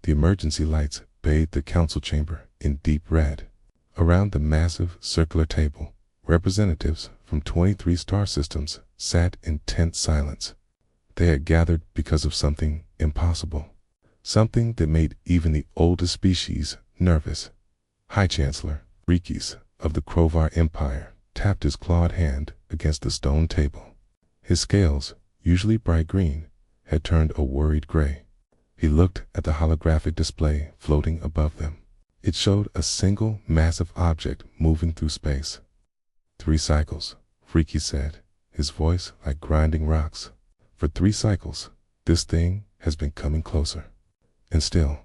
The emergency lights bathed the council chamber in deep red. Around the massive circular table, representatives from 23 star systems sat in tense silence. They had gathered because of something impossible, something that made even the oldest species nervous. High Chancellor Rikis of the Krovar Empire tapped his clawed hand against the stone table. His scales, usually bright green, had turned a worried gray. He looked at the holographic display floating above them. It showed a single massive object moving through space. 3 cycles, Rikis said, his voice like grinding rocks. For 3 cycles, this thing has been coming closer. And still,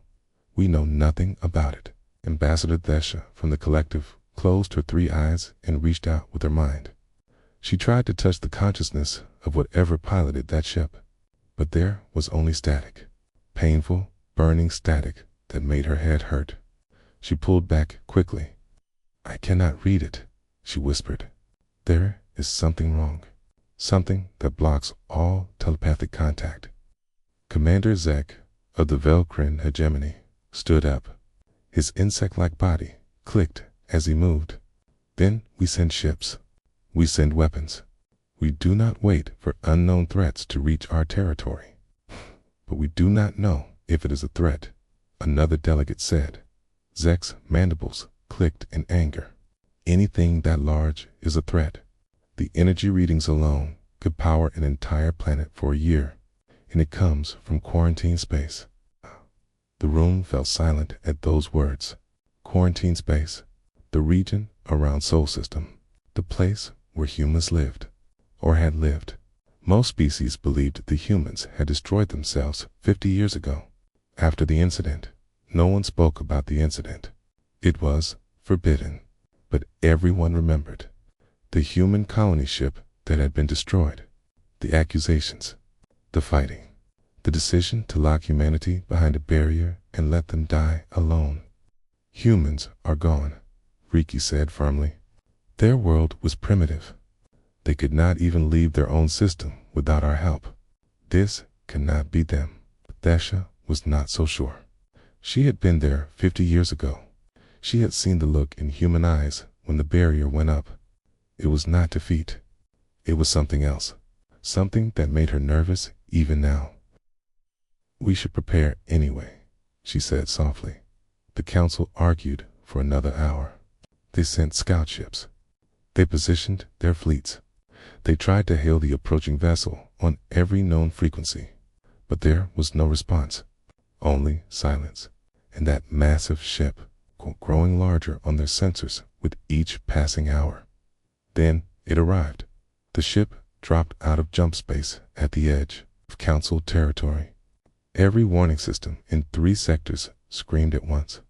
we know nothing about it. Ambassador Thesha from the collective closed her 3 eyes and reached out with her mind. She tried to touch the consciousness of whatever piloted that ship, but there was only static. Painful, burning static that made her head hurt. She pulled back quickly. "I cannot read it," she whispered. "There is something wrong. Something that blocks all telepathic contact." Commander Zek of the Velkrin hegemony stood up. His insect-like body clicked as he moved. "Then we send ships. We send weapons. We do not wait for unknown threats to reach our territory." "But we do not know if it is a threat," another delegate said. Zek's mandibles clicked in anger. "Anything that large is a threat. The energy readings alone could power an entire planet for a year, and it comes from quarantine space." The room fell silent at those words. Quarantine space, the region around Sol System, the place where humans lived, or had lived. Most species believed the humans had destroyed themselves 50 years ago. After the incident, no one spoke about the incident. It was forbidden, but everyone remembered. The human colony ship that had been destroyed, the accusations, the fighting, the decision to lock humanity behind a barrier and let them die alone. "Humans are gone," Rikis said firmly. "Their world was primitive. They could not even leave their own system without our help. This cannot be them." Thesha was not so sure. She had been there 50 years ago. She had seen the look in human eyes when the barrier went up. It was not defeat. It was something else, something that made her nervous even now. "We should prepare anyway," she said softly. The council argued for another hour. They sent scout ships. They positioned their fleets. They tried to hail the approaching vessel on every known frequency, but there was no response, only silence, and that massive ship growing larger on their sensors with each passing hour. Then it arrived. The ship dropped out of jump space at the edge of council territory. Every warning system in 3 sectors screamed at once.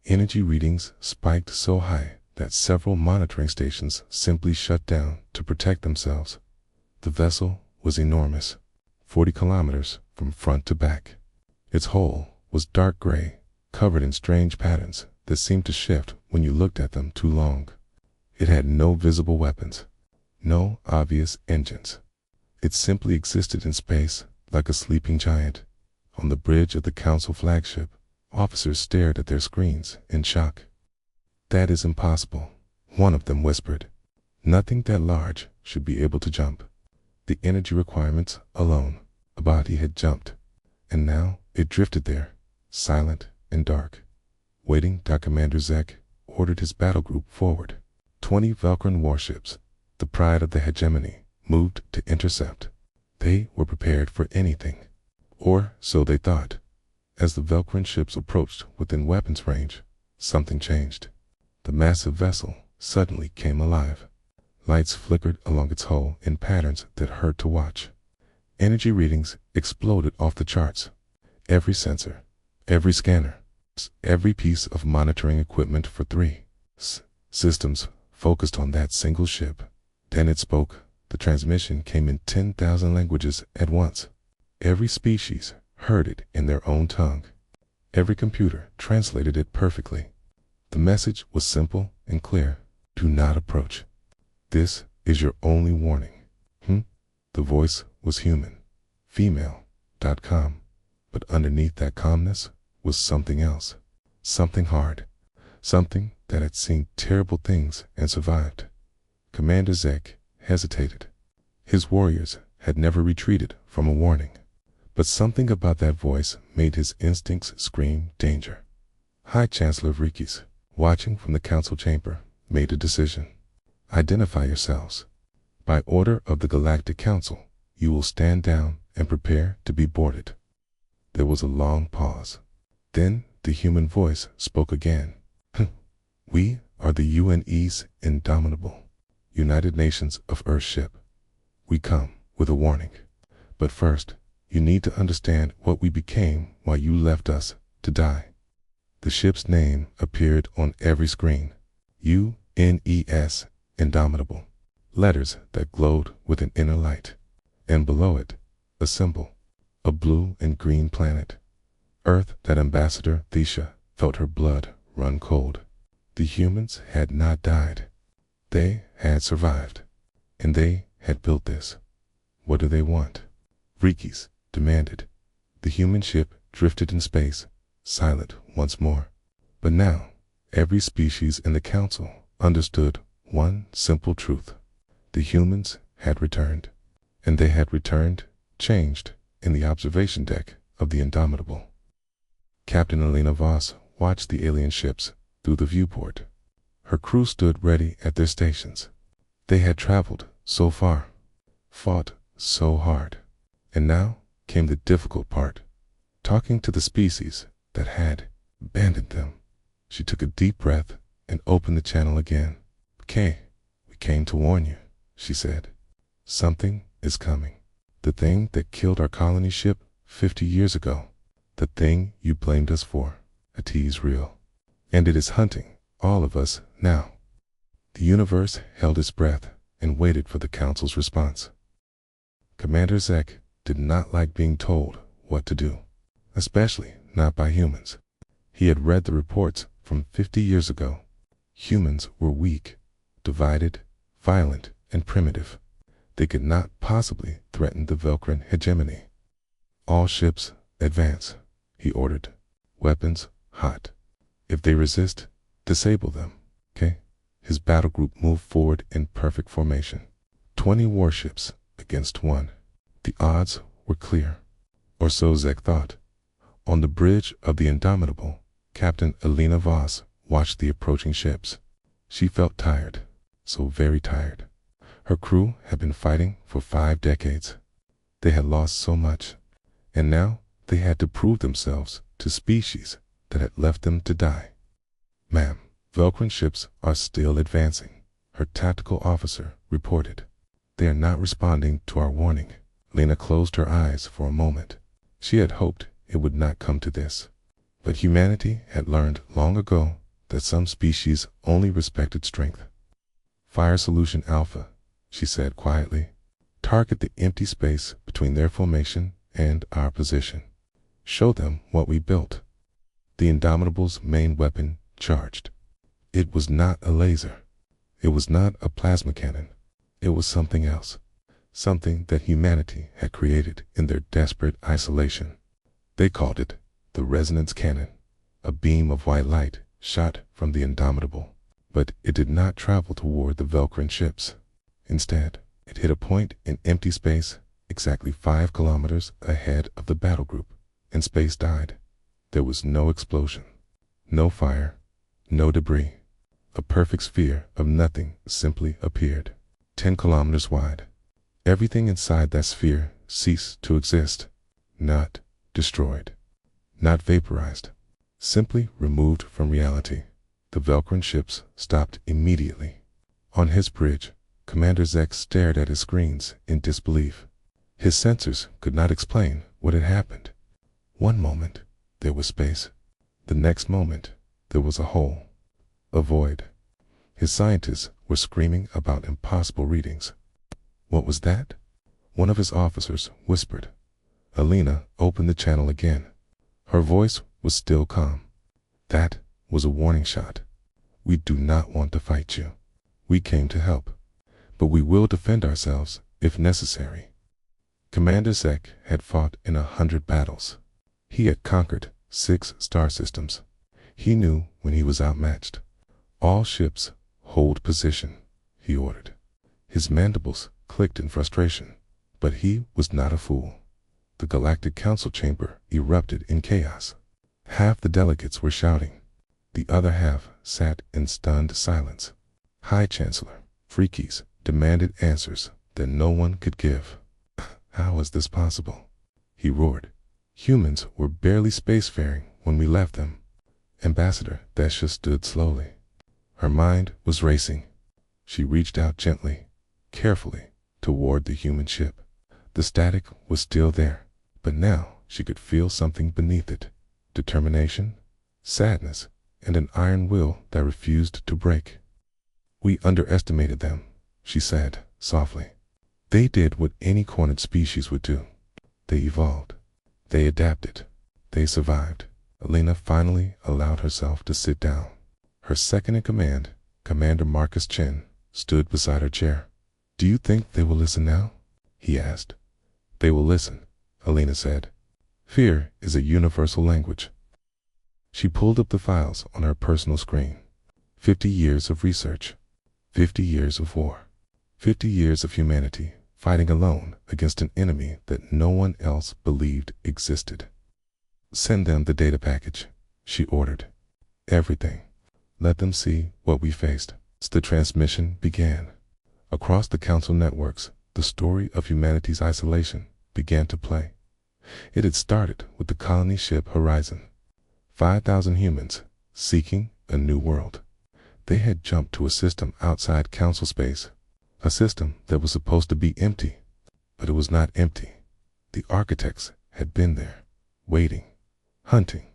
Energy readings spiked so high that several monitoring stations simply shut down to protect themselves. The vessel was enormous, 40 kilometers from front to back. Its hull was dark gray, covered in strange patterns that seemed to shift when you looked at them too long. It had no visible weapons, no obvious engines. It simply existed in space like a sleeping giant. On the bridge of the council flagship, officers stared at their screens in shock. "That is impossible," one of them whispered. "Nothing that large should be able to jump." The energy requirements alone, a body had jumped, and now it drifted there, silent and dark. Waiting, Commander Zek ordered his battle group forward. 20 Velkrin warships, the pride of the hegemony, moved to intercept. They were prepared for anything, or so they thought. As the Velkrin ships approached within weapons range, something changed. The massive vessel suddenly came alive. Lights flickered along its hull in patterns that hurt to watch. Energy readings exploded off the charts. Every sensor, every scanner, every piece of monitoring equipment for 3 systems focused on that single ship. Then it spoke. The transmission came in 10,000 languages at once. Every species heard it in their own tongue. Every computer translated it perfectly. The message was simple and clear. "Do not approach. This is your only warning." The voice was human, female.com, but underneath that calmness was something else. Something hard. Something that had seen terrible things and survived. Commander Zek hesitated. His warriors had never retreated from a warning. But something about that voice made his instincts scream danger. High Chancellor Vrikis, watching from the council chamber, made a decision. Identify yourselves. By order of the Galactic Council, you will stand down and prepare to be boarded. There was a long pause. Then the human voice spoke again. We are the UNE's Indomitable, United Nations of Earth ship. We come with a warning. But first, you need to understand what we became while you left us to die. The ship's name appeared on every screen. UNES Indomitable. Letters that glowed with an inner light. And below it, a symbol. A blue and green planet. Earth that Ambassador Thesha felt her blood run cold. The humans had not died. They had survived. And they had built this. What do they want? Vrikis demanded. The human ship drifted in space, silent once more. But now, every species in the council understood one simple truth. The humans had returned. And they had returned, changed, in the observation deck of the Indomitable. Captain Alina Voss watched the alien ships through the viewport. Her crew stood ready at their stations. They had traveled so far, fought so hard, and now came the difficult part, talking to the species that had abandoned them. She took a deep breath and opened the channel again. "Okay, we came to warn you," she said. "Something is coming. The thing that killed our colony ship 50 years ago. The thing you blamed us for. It is real. And it is hunting all of us now." The universe held its breath and waited for the council's response. Commander Zek did not like being told what to do, especially not by humans. He had read the reports from 50 years ago. Humans were weak, divided, violent, and primitive. They could not possibly threaten the Velcran hegemony. "All ships, advance," he ordered. "Weapons, hot. If they resist, disable them, okay?" His battle group moved forward in perfect formation. 20 warships against 1. The odds were clear. Or so Zek thought. On the bridge of the Indomitable, Captain Alina Voss watched the approaching ships. She felt tired, so very tired. Her crew had been fighting for 5 decades. They had lost so much, and now they had to prove themselves to species that had left them to die. "Ma'am, Velcran ships are still advancing," her tactical officer reported. "They are not responding to our warning." Lena closed her eyes for a moment. She had hoped it would not come to this. But humanity had learned long ago that some species only respected strength. "Fire Solution Alpha," she said quietly. "Target the empty space between their formation and our position. Show them what we built." The Indomitable's main weapon charged. It was not a laser. It was not a plasma cannon. It was something else. Something that humanity had created in their desperate isolation. They called it the resonance cannon. A beam of white light shot from the Indomitable. But it did not travel toward the Velcran ships. Instead, it hit a point in empty space exactly 5 kilometers ahead of the battle group, and space died. There was no explosion, no fire, no debris. A perfect sphere of nothing simply appeared, 10 kilometers wide. Everything inside that sphere ceased to exist, not destroyed, not vaporized, simply removed from reality. The Velcran ships stopped immediately. On his bridge, Commander Zek stared at his screens in disbelief. His sensors could not explain what had happened. One moment, there was space. The next moment, there was a hole, a void. His scientists were screaming about impossible readings. What was that? One of his officers whispered. Alina opened the channel again. Her voice was still calm. "That was a warning shot. We do not want to fight you. We came to help, but we will defend ourselves if necessary." Commander Zek had fought in 100 battles. He had conquered 6 star systems. He knew when he was outmatched. All ships, hold position, he ordered. His mandibles clicked in frustration, but he was not a fool. The Galactic Council chamber erupted in chaos. Half the delegates were shouting. The other half sat in stunned silence. High Chancellor Freakies demanded answers that no one could give. How is this possible? He roared. Humans were barely spacefaring when we left them. Ambassador Desha stood slowly. Her mind was racing. She reached out gently, carefully, toward the human ship. The static was still there, but now she could feel something beneath it. Determination, sadness, and an iron will that refused to break. We underestimated them, she said softly. They did what any cornered species would do. They evolved. They adapted. They survived. Elena finally allowed herself to sit down. Her second-in-command, Commander Marcus Chen, stood beside her chair. Do you think they will listen now? He asked. They will listen, Elena said. Fear is a universal language. She pulled up the files on her personal screen. 50 years of research. 50 years of war. 50 years of humanity fighting alone against an enemy that no one else believed existed. Send them the data package, she ordered. Everything. Let them see what we faced. The transmission began. Across the council networks, the story of humanity's isolation began to play. It had started with the colony ship Horizon. 5,000 humans seeking a new world. They had jumped to a system outside council space, a system that was supposed to be empty, but it was not empty. The architects had been there, waiting, hunting.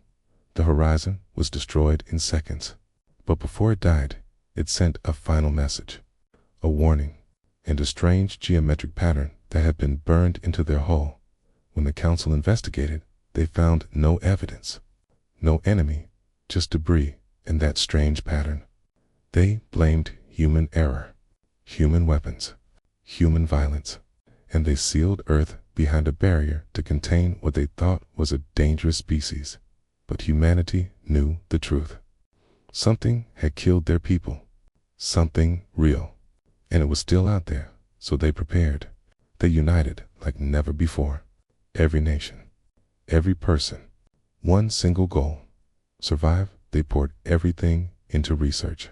The Horizon was destroyed in seconds, but before it died, it sent a final message, a warning, and a strange geometric pattern that had been burned into their hull. When the council investigated, they found no evidence, no enemy, just debris in that strange pattern. They blamed human error, human weapons, human violence, and they sealed Earth behind a barrier to contain what they thought was a dangerous species. But humanity knew the truth. Something had killed their people, something real, and it was still out there, so they prepared. They united like never before. Every nation, every person, one single goal: survive. They poured everything into research.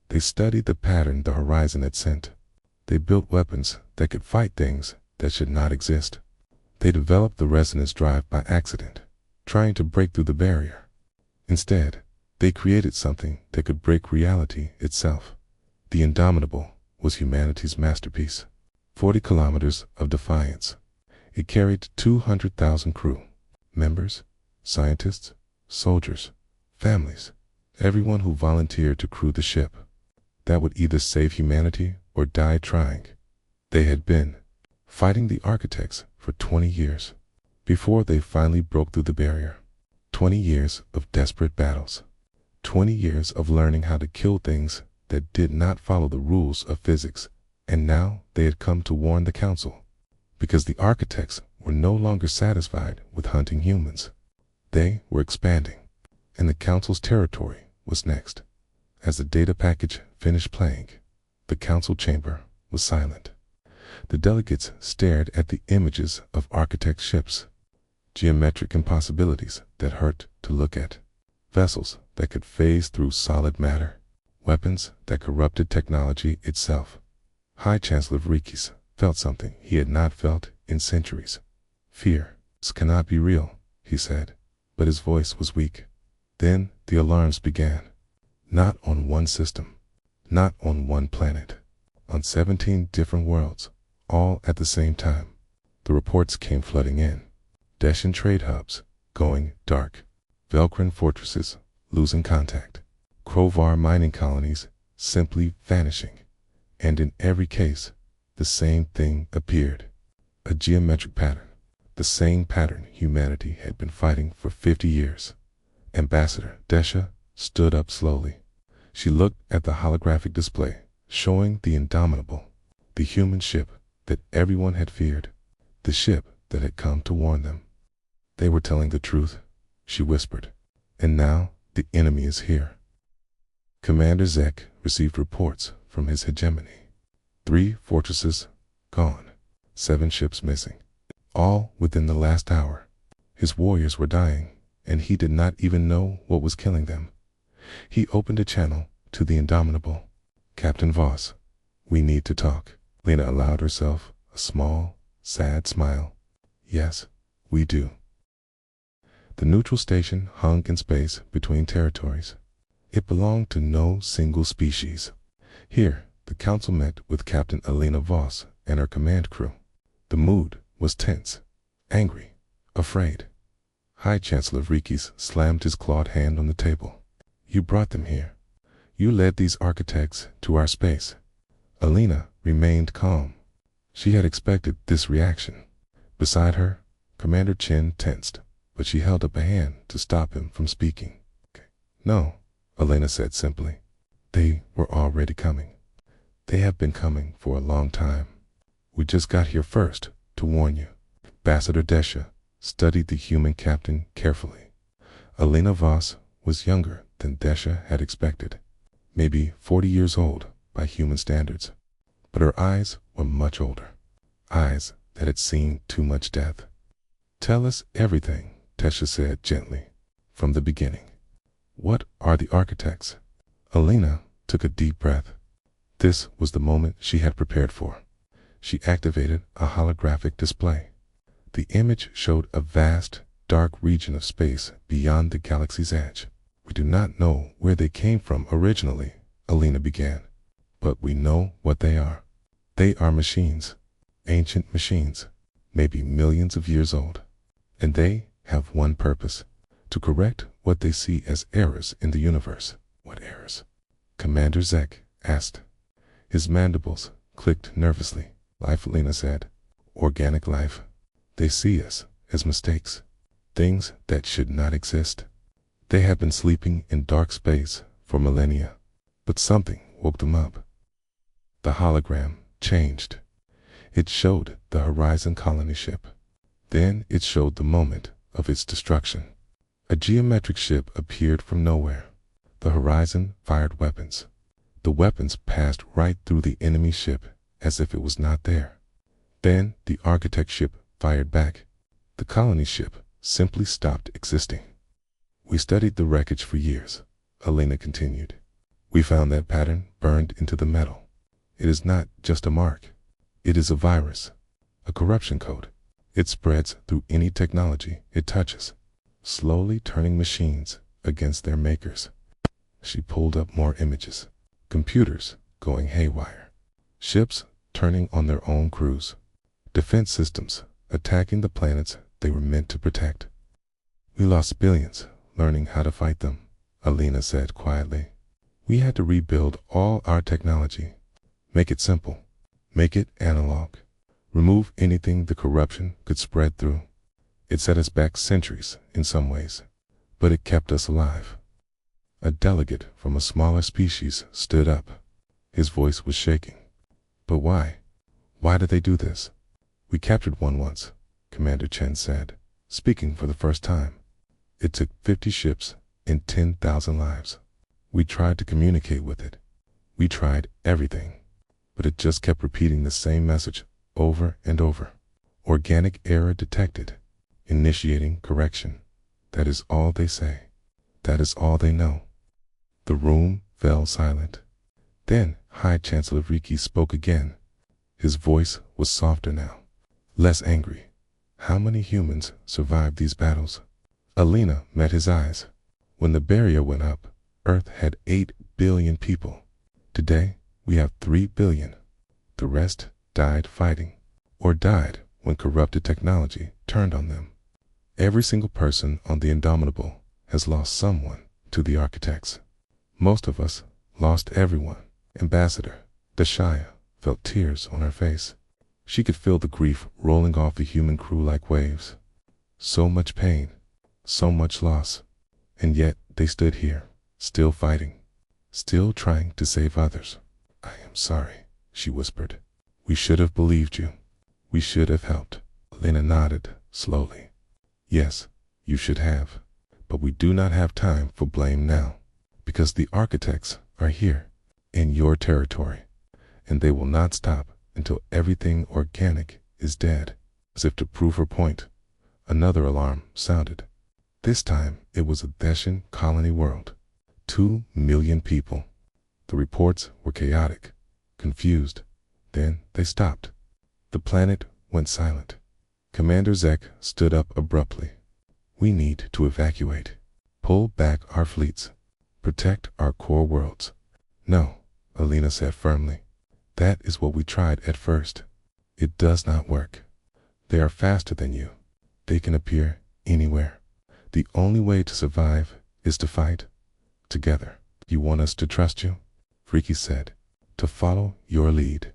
They studied the pattern the Horizon had sent. They built weapons that could fight things that should not exist. They developed the resonance drive by accident, trying to break through the barrier. Instead, they created something that could break reality itself. The Indomitable was humanity's masterpiece. 40 kilometers of defiance. It carried 200,000 crew members, scientists, soldiers, families, everyone who volunteered to crew the ship. That would either save humanity or die trying. They had been fighting the architects for 20 years before they finally broke through the barrier. 20 years of desperate battles. 20 years of learning how to kill things that did not follow the rules of physics. And now they had come to warn the council, because the architects were no longer satisfied with hunting humans. They were expanding, and the council's territory was next. As the data package finished playing, the council chamber was silent. The delegates stared at the images of architect ships, geometric impossibilities that hurt to look at, vessels that could phase through solid matter, weapons that corrupted technology itself. High Chancellor Vreekes felt something he had not felt in centuries. Fear. This cannot be real, he said, but his voice was weak. Then the alarms began. Not on one system, not on one planet, on 17 different worlds, all at the same time. The reports came flooding in. Deshan trade hubs going dark. Velcrin fortresses losing contact. Krovar mining colonies simply vanishing. And in every case, the same thing appeared. A geometric pattern. The same pattern humanity had been fighting for 50 years. Ambassador Desha stood up slowly. She looked at the holographic display, showing the Indomitable, the human ship that everyone had feared, the ship that had come to warn them. They were telling the truth, she whispered. And now the enemy is here. Commander Zek received reports from his hegemony. 3 fortresses gone, 7 ships missing, all within the last hour. His warriors were dying, and he did not even know what was killing them. He opened a channel to the Indomitable. Captain Voss, we need to talk. Lena allowed herself a small, sad smile. Yes, we do. The neutral station hung in space between territories. It belonged to no single species. Here, the council met with Captain Elena Voss and her command crew. The mood was tense, angry, afraid. High Chancellor Rikis slammed his clawed hand on the table. You brought them here. You led these architects to our space. Elena remained calm. She had expected this reaction. Beside her, Commander Chen tensed, but she held up a hand to stop him from speaking. No, Elena said simply. They were already coming. They have been coming for a long time. We just got here first to warn you. Ambassador Desha studied the human captain carefully. Elena Voss was younger than Desha had expected, maybe 40 years old by human standards, but her eyes were much older, eyes that had seen too much death. Tell us everything, Desha said gently, from the beginning. What are the architects? Elena took a deep breath. This was the moment she had prepared for. She activated a holographic display. The image showed a vast, dark region of space beyond the galaxy's edge. We do not know where they came from originally, Elena began, but we know what they are. They are machines, ancient machines, maybe millions of years old. And they have one purpose, to correct what they see as errors in the universe. What errors? Commander Zek asked. His mandibles clicked nervously. Life, Elena said. Organic life. They see us as mistakes, things that should not exist. They have been sleeping in dark space for millennia, but something woke them up. The hologram changed. It showed the Horizon colony ship. Then it showed the moment of its destruction. A geometric ship appeared from nowhere. The Horizon fired weapons. The weapons passed right through the enemy ship as if it was not there. Then the architect ship fired back. The colony ship simply stopped existing. We studied the wreckage for years, Elena continued. We found that pattern burned into the metal. It is not just a mark. It is a virus, a corruption code. It spreads through any technology it touches, slowly turning machines against their makers. She pulled up more images. Computers going haywire. Ships turning on their own crews. Defense systems attacking the planets they were meant to protect. We lost billions learning how to fight them, Elena said quietly. We had to rebuild all our technology. Make it simple. Make it analog. Remove anything the corruption could spread through. It set us back centuries in some ways, but it kept us alive. A delegate from a smaller species stood up. His voice was shaking. But why? Why did they do this? We captured one once, Commander Chen said, speaking for the first time. It took 50 ships and 10,000 lives. We tried to communicate with it. We tried everything, but it just kept repeating the same message over and over. Organic error detected. Initiating correction. That is all they say. That is all they know. The room fell silent. Then High Chancellor Riki spoke again. His voice was softer now, less angry. How many humans survived these battles? Elena met his eyes. When the barrier went up, Earth had 8 billion people. Today, we have 3 billion. The rest died fighting, or died when corrupted technology turned on them. Every single person on the Indomitable has lost someone to the architects. Most of us lost everyone. Ambassador Desha felt tears on her face. She could feel the grief rolling off the human crew like waves. So much pain, so much loss, and yet they stood here, still fighting, still trying to save others. I am sorry, she whispered. We should have believed you. We should have helped. Elena nodded slowly. Yes, you should have. But we do not have time for blame now, because the architects are here, in your territory, and they will not stop until everything organic is dead. As if to prove her point, another alarm sounded. This time it was a Theshan colony world. 2 million people. The reports were chaotic, confused. Then they stopped. The planet went silent. Commander Zek stood up abruptly. We need to evacuate. Pull back our fleets. Protect our core worlds. No, Alina said firmly. That is what we tried at first. It does not work. They are faster than you. They can appear anywhere. The only way to survive is to fight together. You want us to trust you? Freaky said. To follow your lead.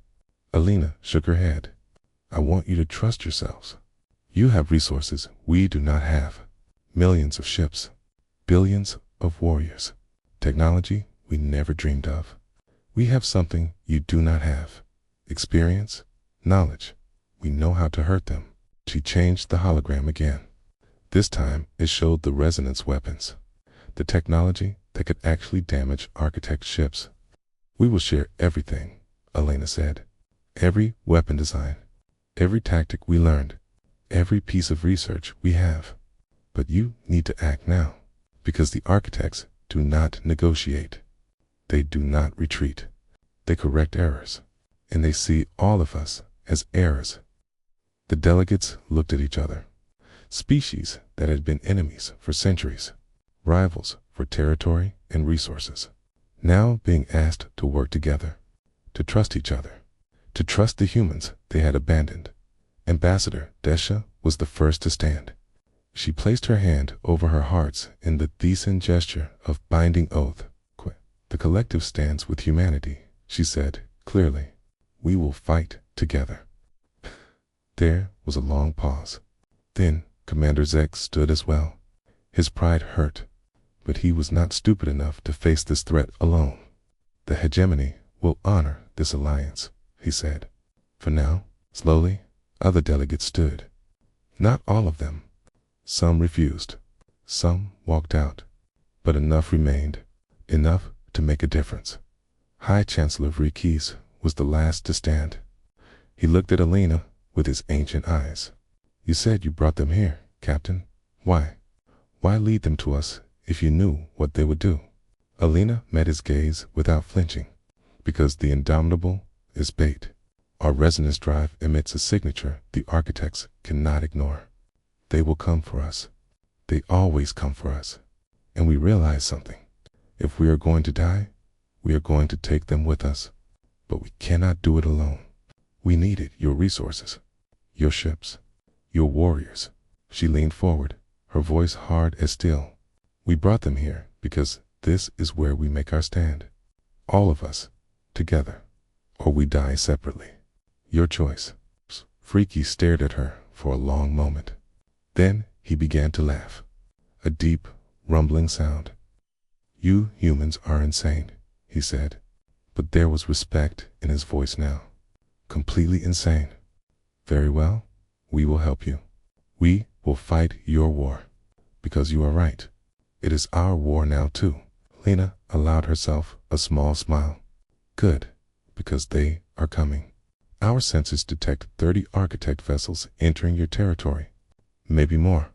Alina shook her head. I want you to trust yourselves. You have resources we do not have. Millions of ships. Billions of warriors. Technology we never dreamed of. We have something you do not have. Experience, knowledge. We know how to hurt them. She changed the hologram again. This time it showed the resonance weapons. The technology that could actually damage architect ships. We will share everything, Elena said. Every weapon design. Every tactic we learned. Every piece of research we have. But you need to act now. Because the architects do not negotiate. They do not retreat. They correct errors. And they see all of us as heirs. The delegates looked at each other. Species that had been enemies for centuries. Rivals for territory and resources. Now being asked to work together. To trust each other. To trust the humans they had abandoned. Ambassador Desha was the first to stand. She placed her hand over her hearts in the Thesan gesture of binding oath. The collective stands with humanity, she said clearly. We will fight together. There was a long pause. Then Commander Zek stood as well. His pride hurt, but he was not stupid enough to face this threat alone. The hegemony will honor this alliance, he said. For now, slowly, other delegates stood. Not all of them. Some refused. Some walked out. But enough remained. Enough to make a difference. High Chancellor Vrikis was the last to stand. He looked at Alina with his ancient eyes. You said you brought them here, Captain. Why? Why lead them to us if you knew what they would do? Alina met his gaze without flinching. Because the indomitable is bait. Our resonance drive emits a signature the architects cannot ignore. They will come for us. They always come for us. And we realize something. If we are going to die, we are going to take them with us. But we cannot do it alone. We needed your resources, your ships, your warriors. She leaned forward, her voice hard as steel. We brought them here because this is where we make our stand. All of us, together, or we die separately. Your choice. Freaky stared at her for a long moment. Then he began to laugh. A deep, rumbling sound. You humans are insane, he said. But there was respect in his voice now. Completely insane. Very well, we will help you. We will fight your war. Because you are right. It is our war now too. Lena allowed herself a small smile. Good, because they are coming. Our sensors detect 30 architect vessels entering your territory. Maybe more.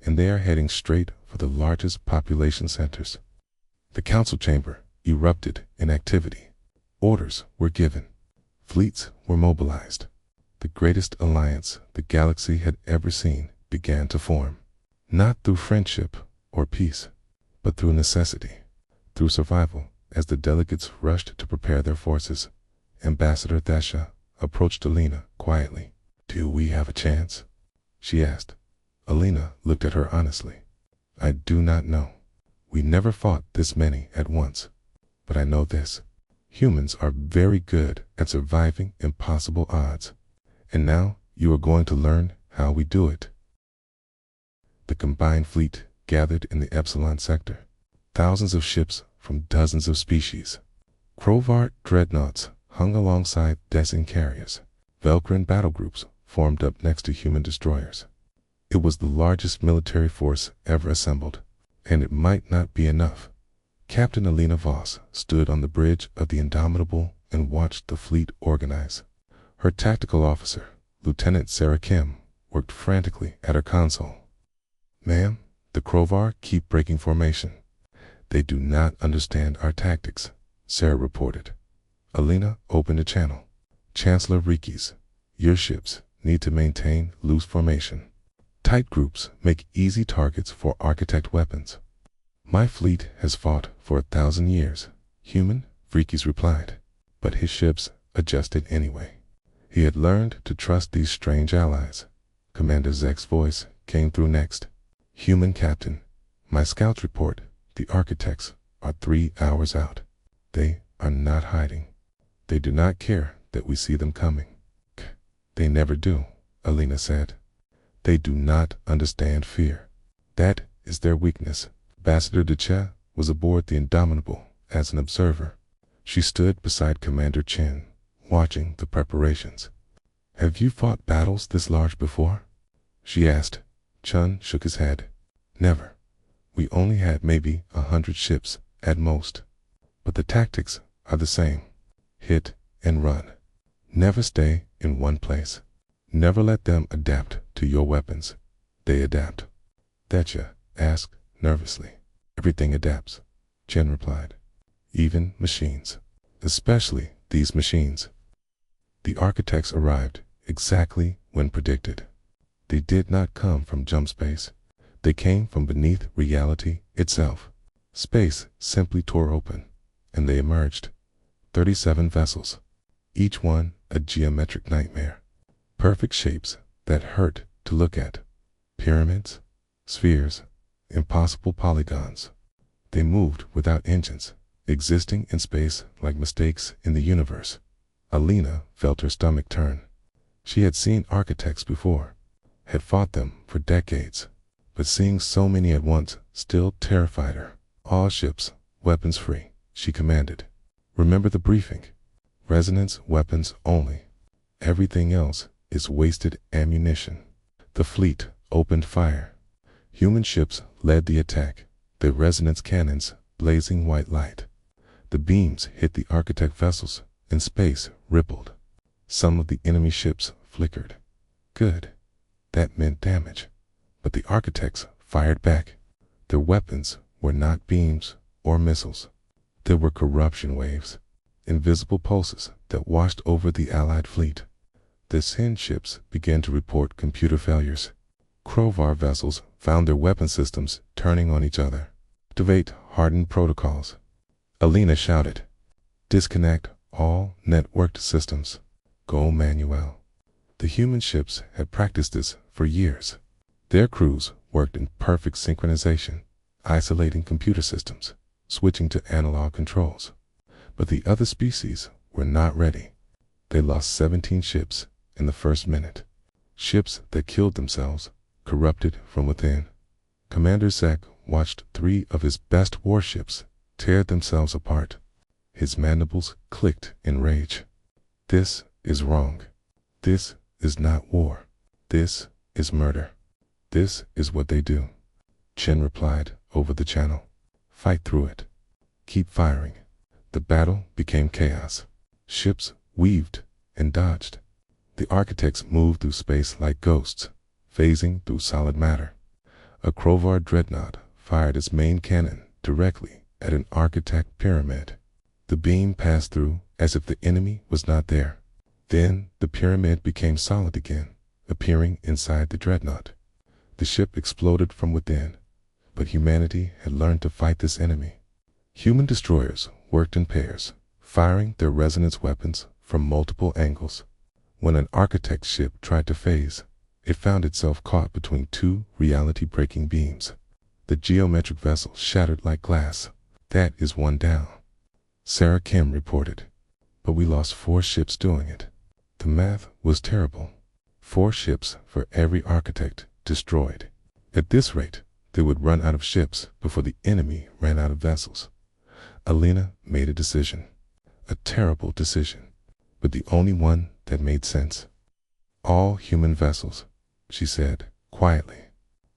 And they are heading straight for the largest population centers. The council chamber erupted in activity. Orders were given. Fleets were mobilized. The greatest alliance the galaxy had ever seen began to form. Not through friendship or peace, but through necessity, through survival. As the delegates rushed to prepare their forces, Ambassador Thasha approached Alina quietly. Do we have a chance? She asked. Alina looked at her honestly. I do not know. We never fought this many at once. But I know this. Humans are very good at surviving impossible odds. And now you are going to learn how we do it. The combined fleet gathered in the Epsilon sector. Thousands of ships from dozens of species. Crovart dreadnoughts hung alongside Dessen carriers. Velcrin battle groups formed up next to human destroyers. It was the largest military force ever assembled. And it might not be enough. Captain Alina Voss stood on the bridge of the Indomitable and watched the fleet organize. Her tactical officer, Lieutenant Sarah Kim, worked frantically at her console. "Ma'am, the Crovar keep breaking formation. They do not understand our tactics," Sarah reported. Alina opened a channel. "Chancellor Rikis, your ships need to maintain loose formation. Tight groups make easy targets for architect weapons." "My fleet has fought for 1,000 years, human," Rikis replied, but his ships adjusted anyway. He had learned to trust these strange allies. Commander Zek's voice came through next. "Human captain, my scouts report the architects are 3 hours out. They are not hiding. They do not care that we see them coming." "They never do," Alina said. "They do not understand fear. That is their weakness." Ambassador Deche was aboard the Indomitable as an observer. She stood beside Commander Chen, watching the preparations. "Have you fought battles this large before?" she asked. Chen shook his head. "Never. We only had maybe 100 ships at most. But the tactics are the same. Hit and run. Never stay in one place. Never let them adapt to your weapons. They adapt." Deche asked nervously. "Everything adapts," Chen replied. "Even machines. Especially these machines." The architects arrived exactly when predicted. They did not come from jump space. They came from beneath reality itself. Space simply tore open, and they emerged. 37 vessels, each one a geometric nightmare. Perfect shapes that hurt to look at. Pyramids, spheres, impossible polygons. They moved without engines, existing in space like mistakes in the universe. Alina felt her stomach turn. She had seen architects before, had fought them for decades, but seeing so many at once still terrified her. "All ships, weapons free," she commanded. "Remember the briefing. Resonance weapons only. Everything else is wasted ammunition." The fleet opened fire. Human ships led the attack, their resonance cannons blazing white light. The beams hit the architect vessels, and space rippled. Some of the enemy ships flickered. Good. That meant damage. But the architects fired back. Their weapons were not beams or missiles. There were corruption waves, invisible pulses that washed over the Allied fleet. The Sin ships began to report computer failures. Crovar vessels found their weapon systems turning on each other. "Activate hardened protocols," Alina shouted. "Disconnect all networked systems. Go manual." The human ships had practiced this for years. Their crews worked in perfect synchronization, isolating computer systems, switching to analog controls. But the other species were not ready. They lost 17 ships in the first minute. Ships that killed themselves, corrupted from within. Commander Zek watched 3 of his best warships tear themselves apart. His mandibles clicked in rage. "This is wrong. This is not war. This is murder. This is what they do." Chen replied over the channel. "Fight through it. Keep firing." The battle became chaos. Ships weaved and dodged. The architects moved through space like ghosts, phasing through solid matter. A Crovar Dreadnought fired its main cannon directly at an architect pyramid. The beam passed through as if the enemy was not there. Then the pyramid became solid again, appearing inside the Dreadnought. The ship exploded from within, but humanity had learned to fight this enemy. Human destroyers worked in pairs, firing their resonance weapons from multiple angles. When an architect's ship tried to phase, it found itself caught between 2 reality-breaking beams. The geometric vessel shattered like glass. "That is 1 down," Sarah Kim reported. "But we lost 4 ships doing it." The math was terrible. 4 ships for every architect destroyed. At this rate, they would run out of ships before the enemy ran out of vessels. Alina made a decision. A terrible decision, but the only one that made sense. "All human vessels," she said quietly.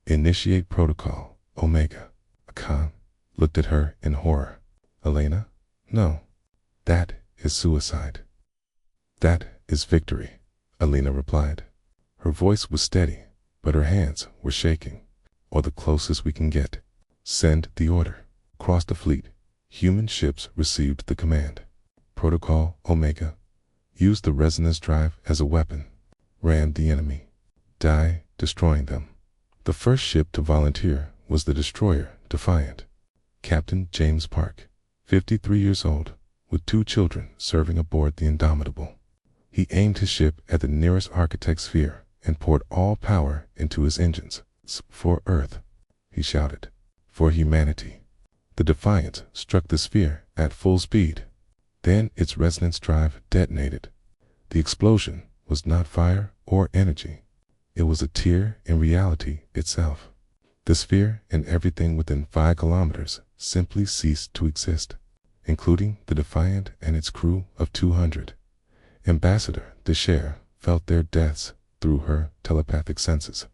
"Initiate protocol, Omega." Khan looked at her in horror. Elena? No. That is suicide. That is victory, Elena replied. Her voice was steady, but her hands were shaking. Or the closest we can get. Send the order. Across the fleet, human ships received the command. Protocol Omega. Use the resonance drive as a weapon. Ram the enemy. Die destroying them. The first ship to volunteer was the destroyer Defiant. Captain James Park, 53 years old, with 2 children serving aboard the Indomitable. He aimed his ship at the nearest architect sphere and poured all power into his engines. For Earth, he shouted. For humanity. The Defiant struck the sphere at full speed. Then its resonance drive detonated. The explosion was not fire or energy. It was a tear in reality itself. The sphere and everything within 5 kilometers simply ceased to exist, including the Defiant and its crew of 200. Ambassador Descher felt their deaths through her telepathic senses.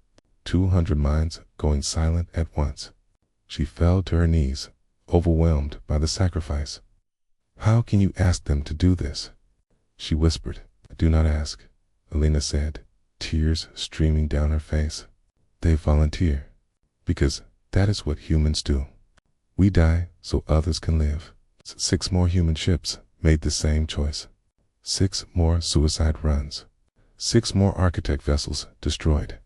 200 minds going silent at once. She fell to her knees, overwhelmed by the sacrifice. How can you ask them to do this? She whispered. Do not ask, Elena said, tears streaming down her face. They volunteer, because that is what humans do. We die so others can live. 6 more human ships made the same choice. 6 more suicide runs. 6 more architect vessels destroyed.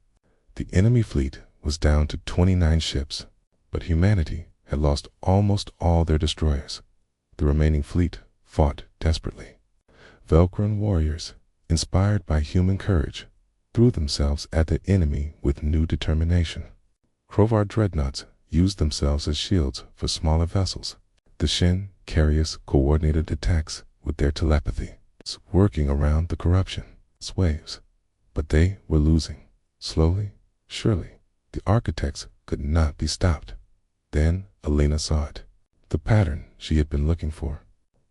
The enemy fleet was down to 29 ships, but humanity had lost almost all their destroyers. The remaining fleet fought desperately. Velcron warriors, inspired by human courage, threw themselves at the enemy with new determination. Krovar dreadnoughts used themselves as shields for smaller vessels. The Shin carriers coordinated attacks with their telepathy, working around the corruption waves. But they were losing. Slowly, surely, the architects could not be stopped. Then Elena saw it. The pattern she had been looking for.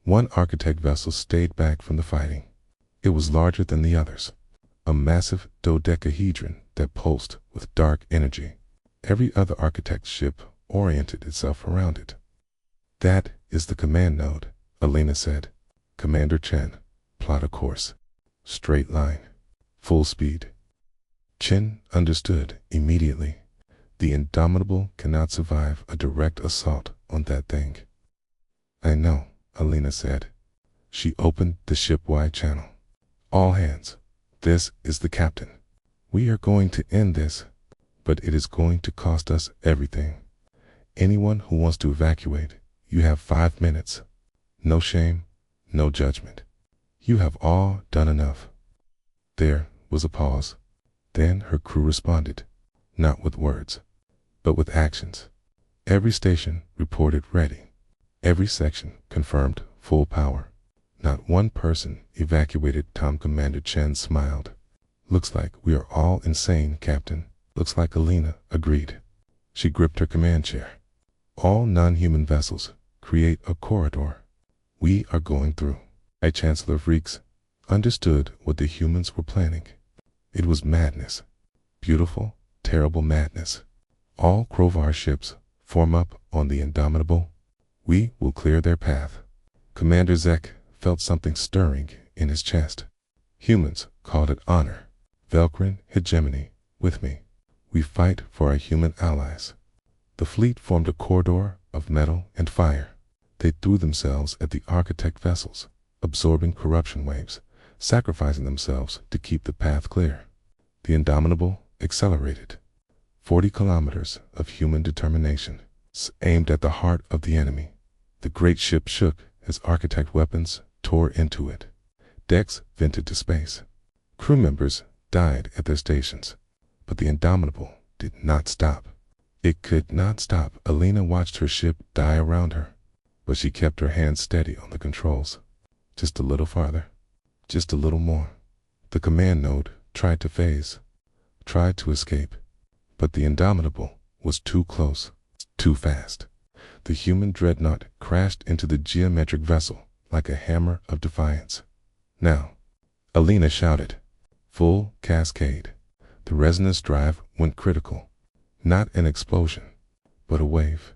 One architect vessel stayed back from the fighting. It was larger than the others. A massive dodecahedron that pulsed with dark energy. Every other architect's ship oriented itself around it. That is the command node, Elena said. Commander Chen, plot a course. Straight line. Full speed. Chen understood immediately. The Indomitable cannot survive a direct assault on that thing. I know, Elena said. She opened the ship-wide channel. All hands. This is the captain. We are going to end this, but it is going to cost us everything. Anyone who wants to evacuate, you have 5 minutes. No shame, no judgment. You have all done enough. There was a pause. Then her crew responded, not with words, but with actions. Every station reported ready. Every section confirmed full power. Not one person evacuated. Commander Chen smiled. Looks like we are all insane, Captain. Looks like Elena agreed. She gripped her command chair. All non-human vessels create a corridor. We are going through. Chancellor Freaks understood what the humans were planning. It was madness. Beautiful, terrible madness. All Krovar ships form up on the Indomitable. We will clear their path. Commander Zek felt something stirring in his chest. Humans called it honor. Velcron hegemony with me. We fight for our human allies. The fleet formed a corridor of metal and fire. They threw themselves at the architect vessels, absorbing corruption waves, sacrificing themselves to keep the path clear. The Indomitable accelerated. 40 kilometers of human determination, aimed at the heart of the enemy. The great ship shook as architect weapons tore into it. Decks vented to space. Crew members died at their stations. But the Indomitable did not stop. It could not stop. Elena watched her ship die around her, but she kept her hands steady on the controls. Just a little farther. Just a little more. The command node tried to phase, tried to escape, but the Indomitable was too close, too fast. The human dreadnought crashed into the geometric vessel like a hammer of defiance. Now, Elena shouted. Full cascade. The resonance drive went critical. Not an explosion, but a wave.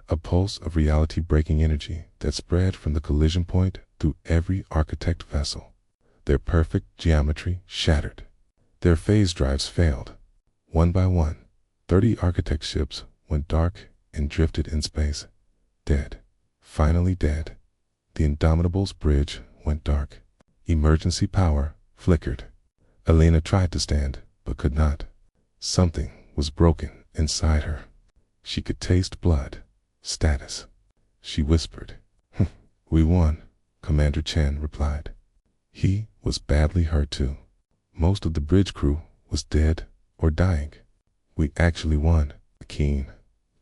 a pulse of reality-breaking energy that spread from the collision point through every architect vessel. Their perfect geometry shattered. Their phase drives failed. One by one, 30 architect ships went dark and drifted in space. Dead. Finally dead. The Indomitable's bridge went dark. Emergency power flickered. Elena tried to stand, but could not. Something was broken inside her. She could taste blood. Status. She whispered. "We won," Commander Chen replied. He was badly hurt too. Most of the bridge crew was dead or dying. "We actually won, Keen."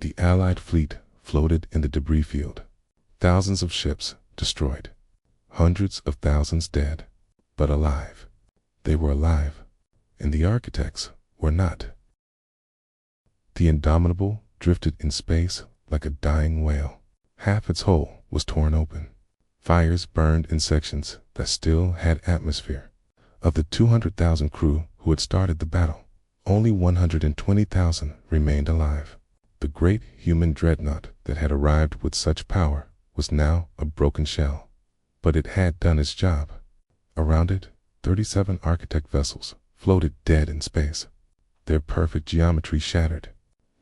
The Allied fleet floated in the debris field. Thousands of ships destroyed. Hundreds of thousands dead, but alive. They were alive, and the architects were not. The Indomitable drifted in space like a dying whale. Half its hull was torn open. Fires burned in sections that still had atmosphere. Of the 200,000 crew who had started the battle, only 120,000 remained alive. The great human dreadnought that had arrived with such power was now a broken shell. But it had done its job. Around it, 37 architect vessels floated dead in space. Their perfect geometry shattered.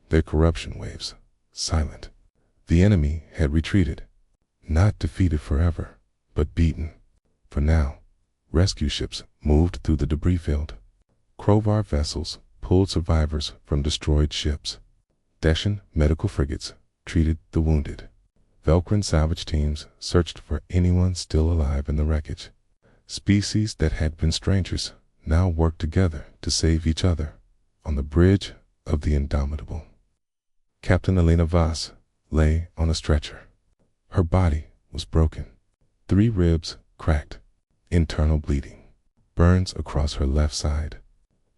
Their corruption waves silent. The enemy had retreated. Not defeated forever, but beaten. For now, rescue ships moved through the debris field. Krovar vessels pulled survivors from destroyed ships. Dacian medical frigates treated the wounded. Velkran salvage teams searched for anyone still alive in the wreckage. Species that had been strangers now worked together to save each other on the bridge of the Indomitable. Captain Elena Voss lay on a stretcher. Her body was broken. 3 ribs cracked. Internal bleeding. Burns across her left side.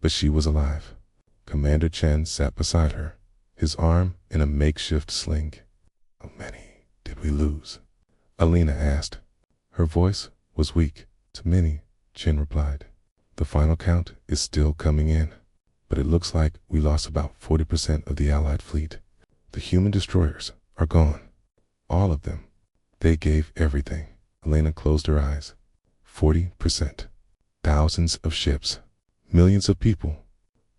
But she was alive. Commander Chen sat beside her, his arm in a makeshift sling. "How many did we lose?" Elena asked. Her voice was weak. "Too many," Chen replied. "The final count is still coming in, but it looks like we lost about 40% of the Allied fleet. The human destroyers are gone. All of them. They gave everything." Elena closed her eyes. 40%. Thousands of ships. Millions of people.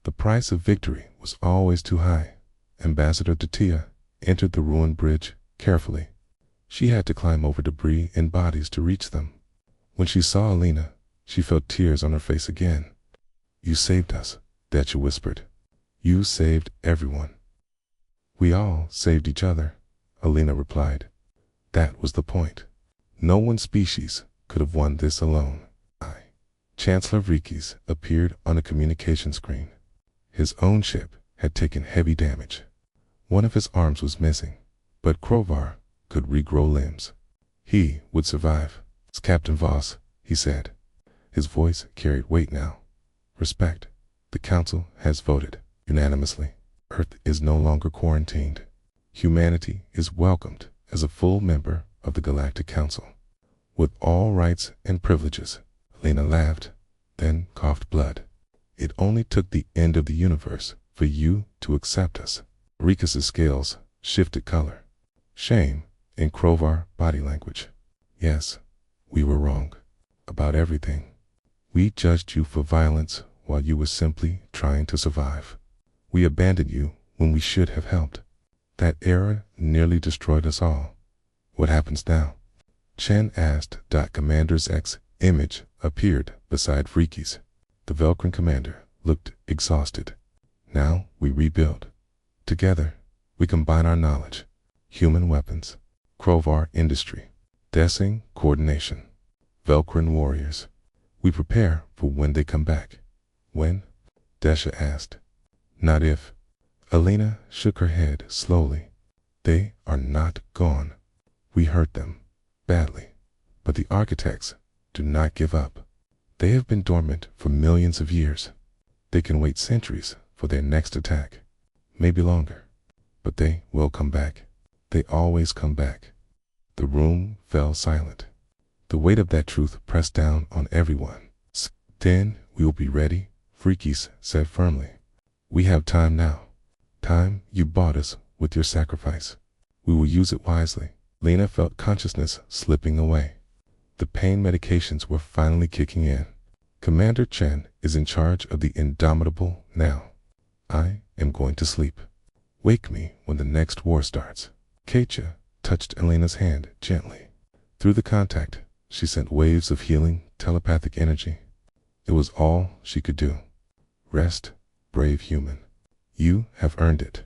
The price of victory was always too high. Ambassador Tatia entered the ruined bridge carefully. She had to climb over debris and bodies to reach them. When she saw Elena, she felt tears on her face again. "You saved us," Dacia whispered. "You saved everyone." "We all saved each other," Elena replied. "That was the point. No one species could have won this alone." Chancellor Vrikis appeared on a communication screen. His own ship had taken heavy damage. One of his arms was missing, but Krovar could regrow limbs. He would survive. "It's Captain Voss," he said. His voice carried weight now. "Respect. The Council has voted unanimously. Earth is no longer quarantined. Humanity is welcomed as a full member of the Galactic Council, with all rights and privileges." Elena laughed, then coughed blood. "It only took the end of the universe for you to accept us." Rikas's scales shifted color. Shame in Krovar body language. "Yes, we were wrong. About everything. We judged you for violence while you were simply trying to survive. We abandoned you when we should have helped. That error nearly destroyed us all. What happens now?" Chen asked. Commander's X image appeared beside Vrikis. The Velkran commander looked exhausted. "Now we rebuild. Together, we combine our knowledge. Human weapons. Krovar industry. Dessing coordination. Velkran warriors. We prepare for when they come back." "When?" Dacia asked. "Not if." Elena shook her head slowly. "They are not gone. We hurt them badly. But the architects do not give up. They have been dormant for millions of years. They can wait centuries for their next attack. Maybe longer. But they will come back. They always come back." The room fell silent. The weight of that truth pressed down on everyone. "Then we will be ready," Vrikis said firmly. "We have time now. Time you bought us with your sacrifice. We will use it wisely. Lena felt consciousness slipping away. The pain medications were finally kicking in. Commander Chen is in charge of the Indomitable now. I am going to sleep. Wake me when the next war starts. Keisha touched Elena's hand gently. Through the contact, she sent waves of healing, telepathic energy. It was all she could do. Rest, brave human. You have earned it.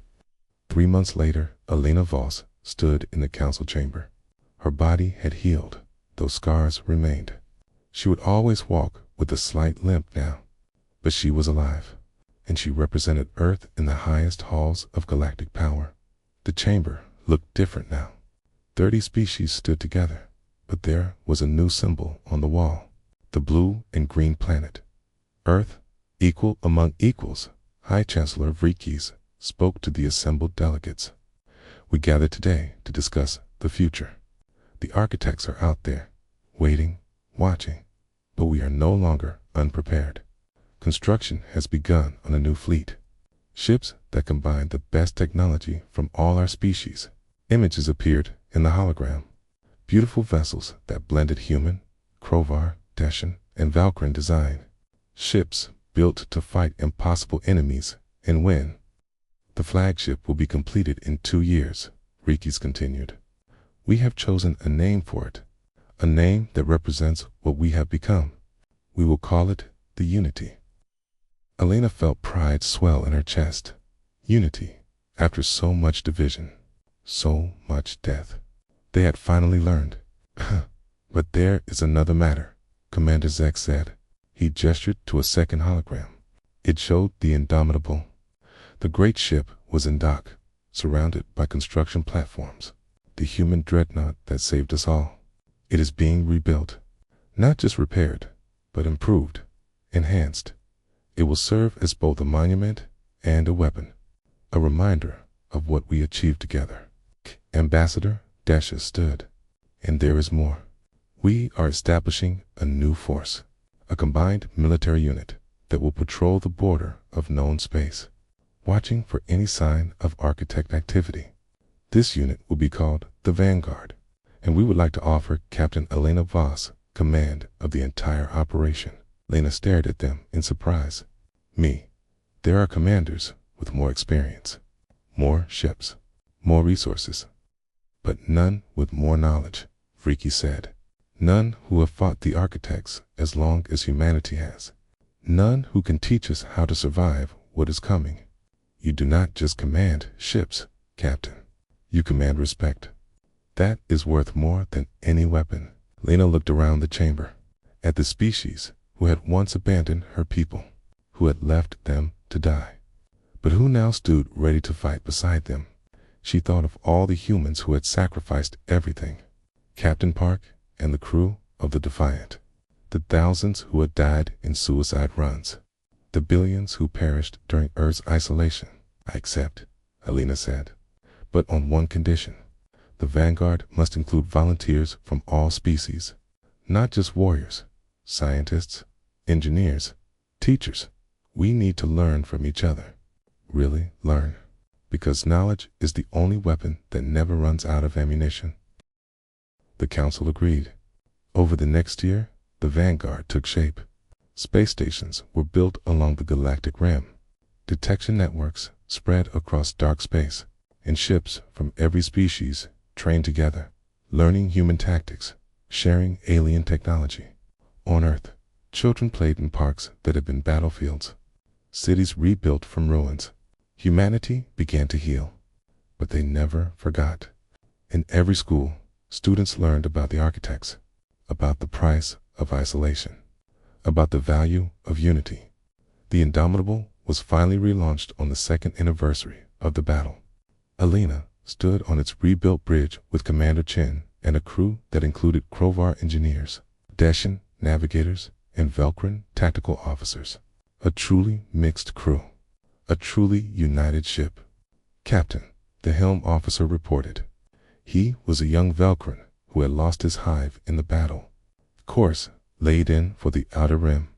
3 months later, Elena Voss stood in the council chamber. Her body had healed, though scars remained. She would always walk with a slight limp now, but she was alive, and she represented Earth in the highest halls of galactic power. The chamber looked different now. 30 species stood together, but there was a new symbol on the wall. The blue and green planet. Earth, equal among equals. High Chancellor Vrikis spoke to the assembled delegates. We gather today to discuss the future. The architects are out there, waiting, watching, but we are no longer unprepared. Construction has begun on a new fleet. Ships that combine the best technology from all our species. Images appeared in the hologram. Beautiful vessels that blended human, Krovar, Deshan, and Valkyrian design. Ships built to fight impossible enemies and win. The flagship will be completed in 2 years, Rikis continued. We have chosen a name for it, a name that represents what we have become. We will call it the Unity. Elena felt pride swell in her chest. Unity, after so much division, so much death. They had finally learned. But there is another matter, Commander Zek said. He gestured to a second hologram. It showed the Indomitable. The great ship was in dock, surrounded by construction platforms. The human Dreadnought that saved us all. It is being rebuilt. Not just repaired, but improved, enhanced. It will serve as both a monument and a weapon. A reminder of what we achieved together. Ambassador Desha stood. And there is more. We are establishing a new force. A combined military unit that will patrol the border of known space, watching for any sign of architect activity. This unit will be called the Vanguard, and we would like to offer Captain Elena Voss command of the entire operation. Lena stared at them in surprise. Me. There are commanders with more experience, more ships, more resources, but none with more knowledge, Vriki said. None who have fought the architects as long as humanity has. None who can teach us how to survive what is coming. You do not just command ships, Captain. You command respect. That is worth more than any weapon. Lena looked around the chamber, at the species who had once abandoned her people, who had left them to die, but who now stood ready to fight beside them. She thought of all the humans who had sacrificed everything. Captain Park and the crew of the Defiant. The thousands who had died in suicide runs. The billions who perished during Earth's isolation. I accept, Elena said, but on one condition. The Vanguard must include volunteers from all species, not just warriors, scientists, engineers, teachers. We need to learn from each other. Really learn. Because knowledge is the only weapon that never runs out of ammunition. The council agreed. Over the next year, the Vanguard took shape. Space stations were built along the galactic rim. Detection networks spread across dark space, and ships from every species trained together, learning human tactics, sharing alien technology. On Earth, children played in parks that had been battlefields. Cities rebuilt from ruins. Humanity began to heal, but they never forgot. In every school, students learned about the architects, about the price of isolation, about the value of unity. The Indomitable was finally relaunched on the 2nd anniversary of the battle. Elena stood on its rebuilt bridge with Commander Chen and a crew that included Krovar engineers, Deshan navigators, and Valkyrian tactical officers. A truly mixed crew. A truly united ship. Captain, the helm officer reported. He was a young Valkyrian who had lost his hive in the battle. Course laid in for the outer rim.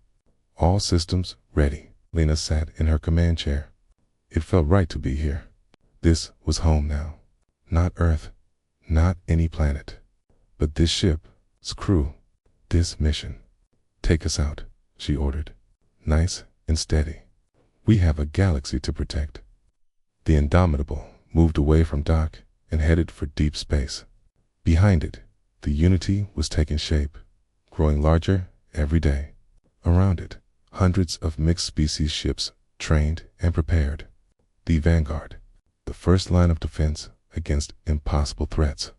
All systems ready. Lena sat in her command chair. It felt right to be here. This was home now. Not Earth, not any planet, but this ship's crew, this mission. "Take us out," she ordered. "Nice and steady. We have a galaxy to protect." The Indomitable moved away from dock and headed for deep space. Behind it, the Unity was taking shape, growing larger every day. Around it, hundreds of mixed-species ships trained and prepared. The Vanguard, the first line of defense against impossible threats.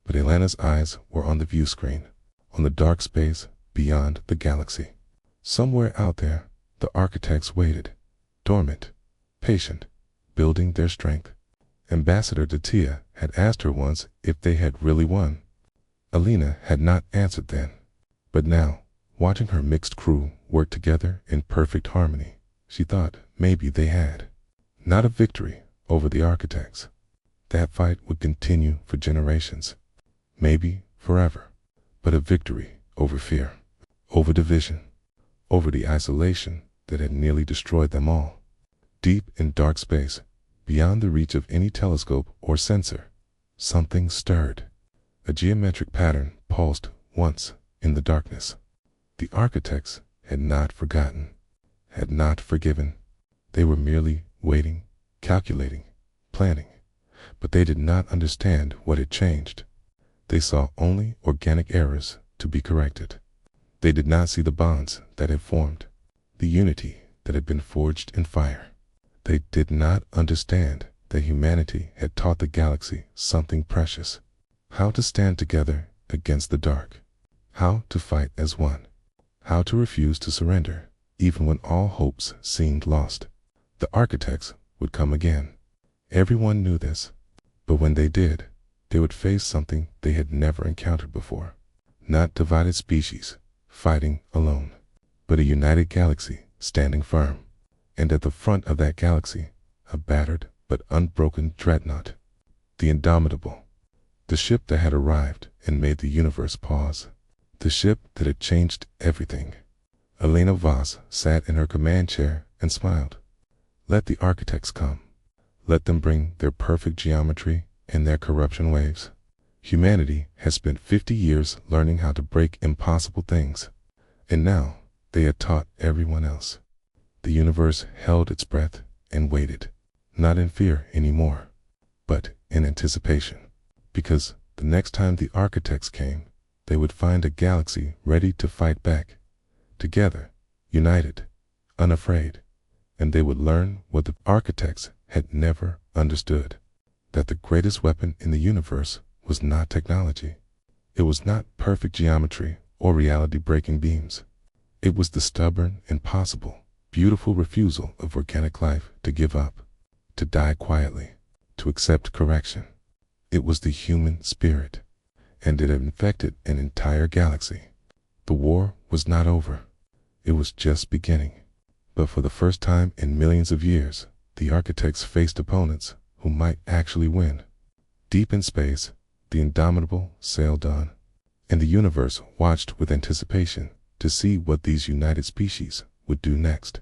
But Elena's eyes were on the view screen, on the dark space beyond the galaxy. Somewhere out there, the architects waited, dormant, patient, building their strength. Ambassador Datia had asked her once if they had really won. Alina had not answered then. But now, watching her mixed crew work together in perfect harmony, she thought maybe they had. Not a victory over the architects. That fight would continue for generations, maybe forever, but a victory over fear, over division, over the isolation that had nearly destroyed them all. Deep in dark space, beyond the reach of any telescope or sensor, something stirred. A geometric pattern pulsed once in the darkness. The architects had not forgotten, had not forgiven. They were merely waiting, calculating, planning, but they did not understand what had changed. They saw only organic errors to be corrected. They did not see the bonds that had formed, the unity that had been forged in fire. They did not understand that humanity had taught the galaxy something precious: how to stand together against the dark, how to fight as one, how to refuse to surrender even when all hopes seemed lost. The architects would come again. Everyone knew this, but when they did, they would face something they had never encountered before. Not divided species fighting alone, but a united galaxy standing firm. And at the front of that galaxy, a battered but unbroken Dreadnought. The Indomitable. The ship that had arrived and made the universe pause. The ship that had changed everything. Elena Voss sat in her command chair and smiled. Let the architects come. Let them bring their perfect geometry and their corruption waves. Humanity has spent 50 years learning how to break impossible things, and now they had taught everyone else. The universe held its breath and waited, not in fear anymore, but in anticipation, because the next time the architects came, they would find a galaxy ready to fight back, together, united, unafraid, and they would learn what the architects had never understood, that the greatest weapon in the universe was not technology. It was not perfect geometry or reality-breaking beams. It was the stubborn, impossible, beautiful refusal of organic life to give up, to die quietly, to accept correction. It was the human spirit, and it had infected an entire galaxy. The war was not over. It was just beginning. But for the first time in millions of years, the architects faced opponents who might actually win. Deep in space, the Indomitable sailed on, and the universe watched with anticipation to see what these united species would do next.